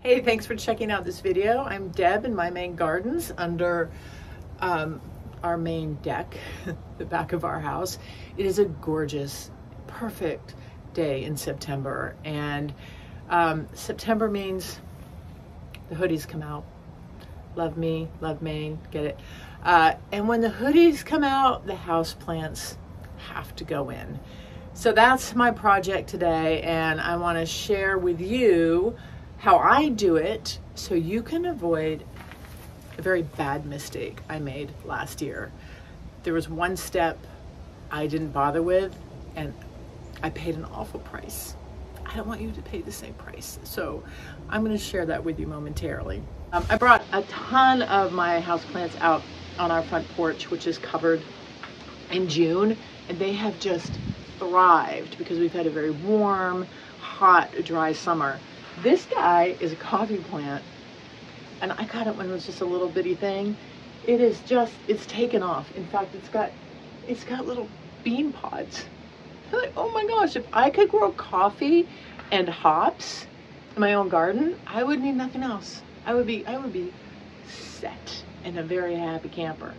Hey, thanks for checking out this video. I'm Deb in my Maine gardens under our main deck, the back of our house. It is a gorgeous, perfect day in September, and September means the hoodies come out. Love me, love Maine, get it? And when the hoodies come out, the houseplants have to go in. So that's my project today, and I want to share with you how I do it so you can avoid a very bad mistake I made last year. There was one step I didn't bother with, and I paid an awful price. I don't want you to pay the same price. So I'm going to share that with you momentarily. I brought a ton of my houseplants out on our front porch, which is covered in June, and they have just thrived because we've had a very warm, hot, dry summer. This guy is a coffee plant, and I got it when it was just a little bitty thing. It is just, it's taken off. In fact, it's got little bean pods. I'm like, oh my gosh, if I could grow coffee and hops in my own garden, I would need nothing else. I would be set and a very happy camper.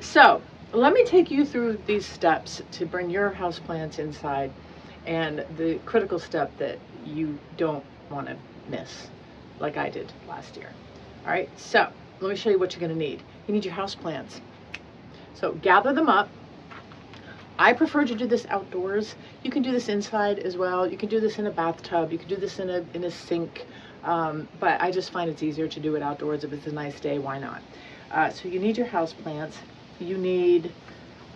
So let me take you through these steps to bring your houseplants inside, and the critical step that you don't want to miss, like I did last year. All right, so let me show you what you're going to need. You need your houseplants. So gather them up. I prefer to do this outdoors. You can do this inside as well. You can do this in a bathtub. You can do this in a sink. But I just find it's easier to do it outdoors. If it's a nice day, why not? So you need your houseplants. You need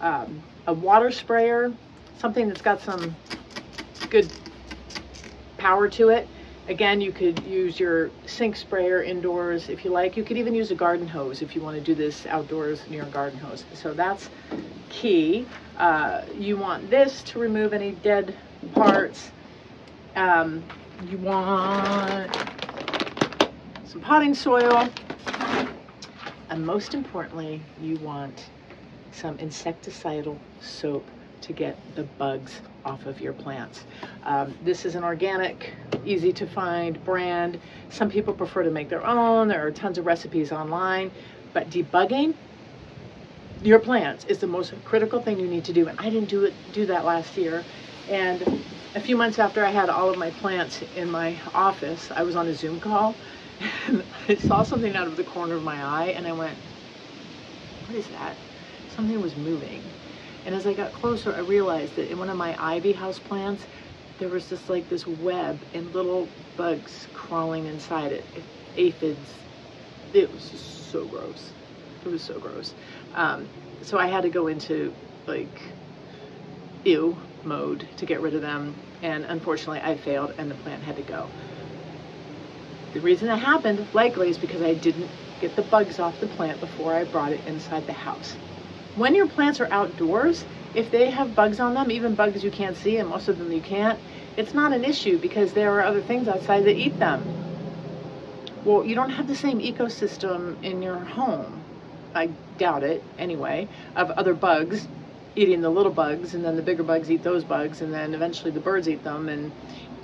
a water sprayer, something that's got some good power to it. Again, you could use your sink sprayer indoors if you like. You could even use a garden hose if you want to do this outdoors near a garden hose. So that's key. You want this to remove any dead parts. You want some potting soil. And most importantly, you want some insecticidal soap to get the bugs off of your plants. This is an organic, easy to find brand. Some people prefer to make their own. There are tons of recipes online, but debugging your plants is the most critical thing you need to do. And I didn't do that last year. And a few months after I had all of my plants in my office, I was on a Zoom call, and I saw something out of the corner of my eye, and I went, what is that? Something was moving. And as I got closer, I realized that in one of my ivy house plants, there was just like this web and little bugs crawling inside it, aphids. It was just so gross. It was so gross. So I had to go into like ew mode to get rid of them. And unfortunately I failed and the plant had to go. The reason that happened likely is because I didn't get the bugs off the plant before I brought it inside the house. When your plants are outdoors, if they have bugs on them, even bugs you can't see, and most of them you can't, it's not an issue because there are other things outside that eat them. Well, you don't have the same ecosystem in your home, I doubt it anyway, of other bugs eating the little bugs, and then the bigger bugs eat those bugs, and then eventually the birds eat them, and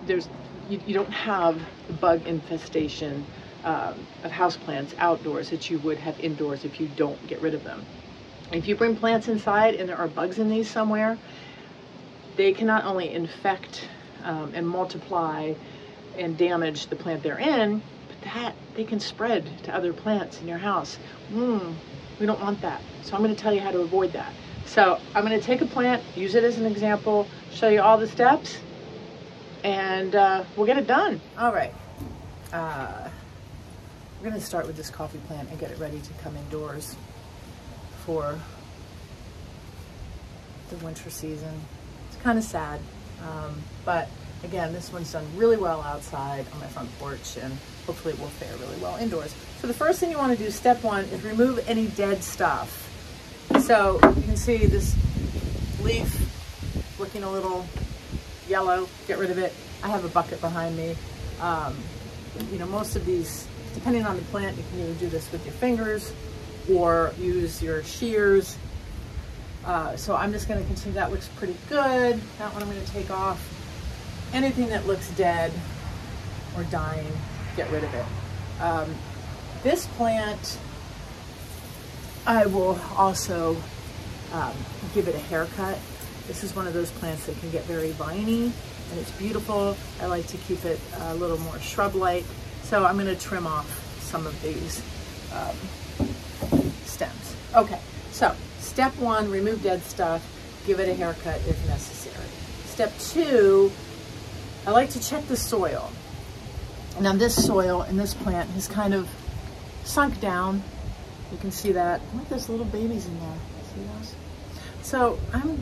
you don't have the bug infestation of houseplants outdoors that you would have indoors if you don't get rid of them. If you bring plants inside and there are bugs in these somewhere, they can not only infect and multiply and damage the plant they're in, but that they can spread to other plants in your house. We don't want that. So I'm going to tell you how to avoid that. So I'm going to take a plant, use it as an example, show you all the steps, and we'll get it done. All right. We're going to start with this coffee plant and get it ready to come indoors for the winter season. It's kind of sad, but again, this one's done really well outside on my front porch, and hopefully it will fare really well indoors. So the first thing you want to do, step one, is remove any dead stuff. So you can see this leaf looking a little yellow, get rid of it. I have a bucket behind me. You know, most of these, depending on the plant, you can either do this with your fingers or use your shears. So I'm just going to continue. That looks pretty good. That one I'm going to take off. Anything that looks dead or dying, get rid of it. This plant, I will also give it a haircut. This is one of those plants that can get very viney, and it's beautiful. I like to keep it a little more shrub-like, so I'm going to trim off some of these stems. Okay, so step one, remove dead stuff, give it a haircut if necessary. Step two, I like to check the soil. Now this soil in this plant has kind of sunk down. You can see that. Look, there's little babies in there. See those? So and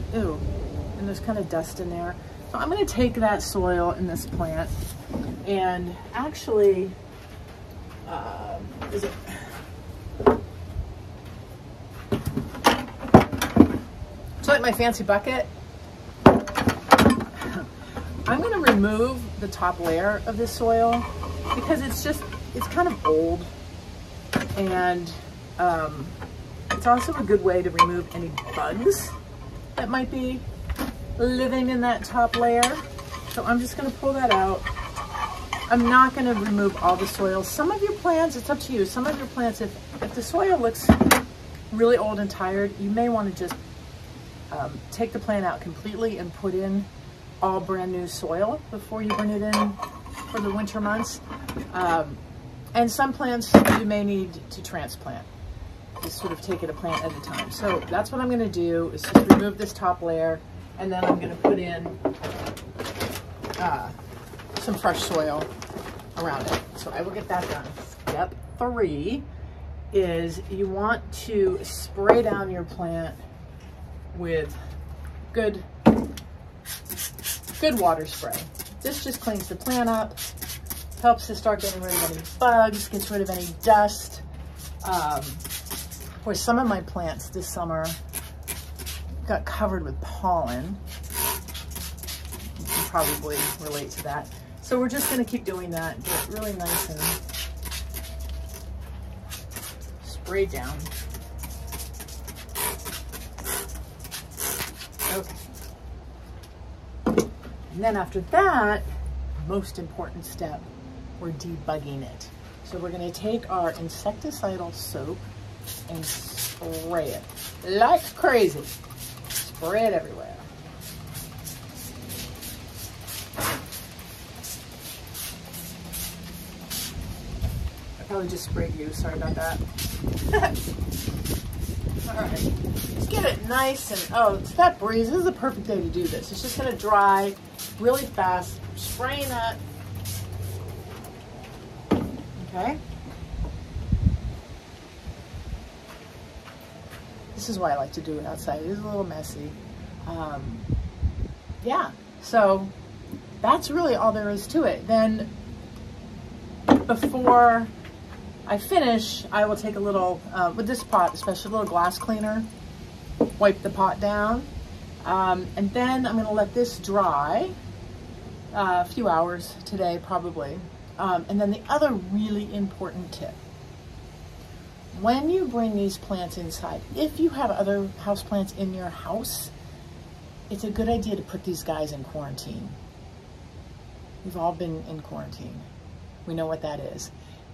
there's kind of dust in there. So I'm going to take that soil in this plant and actually, is it? So like my fancy bucket, I'm going to remove the top layer of this soil because it's kind of old, and it's also a good way to remove any bugs that might be living in that top layer. So I'm just going to pull that out. I'm not going to remove all the soil. Some of your plants, it's up to you. Some of your plants, if the soil looks really old and tired, you may want to just take the plant out completely and put in all brand new soil before you bring it in for the winter months. And some plants you may need to transplant. Just sort of take it a plant at a time. So that's what I'm going to do, is just remove this top layer, and then I'm going to put in some fresh soil around it. So I will get that done. Step three is you want to spray down your plant with good water spray. This just cleans the plant up, helps to start getting rid of any bugs, gets rid of any dust. Where some of my plants this summer got covered with pollen. You can probably relate to that. So we're just going to keep doing that. Get really nice and spray down. Okay. And then after that, most important step, we're debugging it. So we're going to take our insecticidal soap and spray it like crazy. Spray it everywhere. I probably just sprayed you, sorry about that. All right, just get it nice and, oh, it's that breeze. This is the perfect day to do this. It's just gonna dry really fast. Spraying that. Okay. This is why I like to do it outside. It is a little messy. Yeah, so that's really all there is to it. Then before I finish, I will take a little, with this pot, especially a little glass cleaner, wipe the pot down. And then I'm gonna let this dry a few hours today, probably. And then the other really important tip, when you bring these plants inside, if you have other houseplants in your house, it's a good idea to put these guys in quarantine. We've all been in quarantine. We know what that is.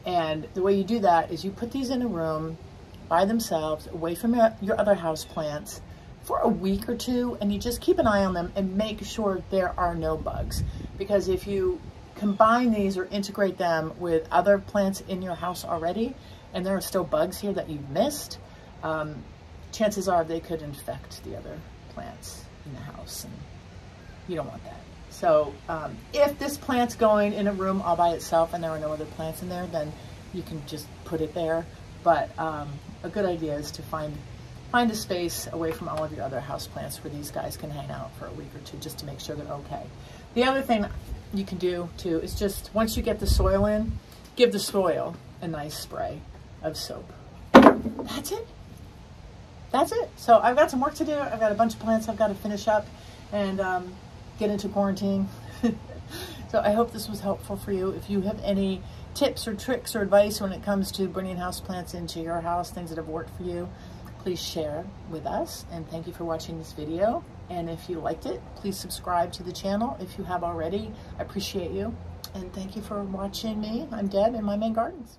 And the way you do that is you put these in a room by themselves, away from your other houseplants for a week or two, and you just keep an eye on them and make sure there are no bugs. Because if you combine these or integrate them with other plants in your house already, and there are still bugs here that you've missed, chances are they could infect the other plants in the house, and you don't want that. So if this plant's going in a room all by itself and there are no other plants in there, then you can just put it there. But a good idea is to find a space away from all of your other house plants where these guys can hang out for a week or two, just to make sure they're okay. The other thing you can do too is just, once you get the soil in, give the soil a nice spray of soap. That's it. That's it. So I've got some work to do. I've got a bunch of plants I've got to finish up and get into quarantine. So I hope this was helpful for you. If you have any tips or tricks or advice when it comes to bringing houseplants into your house, things that have worked for you, please share with us. And thank you for watching this video. And if you liked it, please subscribe to the channel if you have already. I appreciate you. And thank you for watching me. I'm Deb in my Maine Gardens.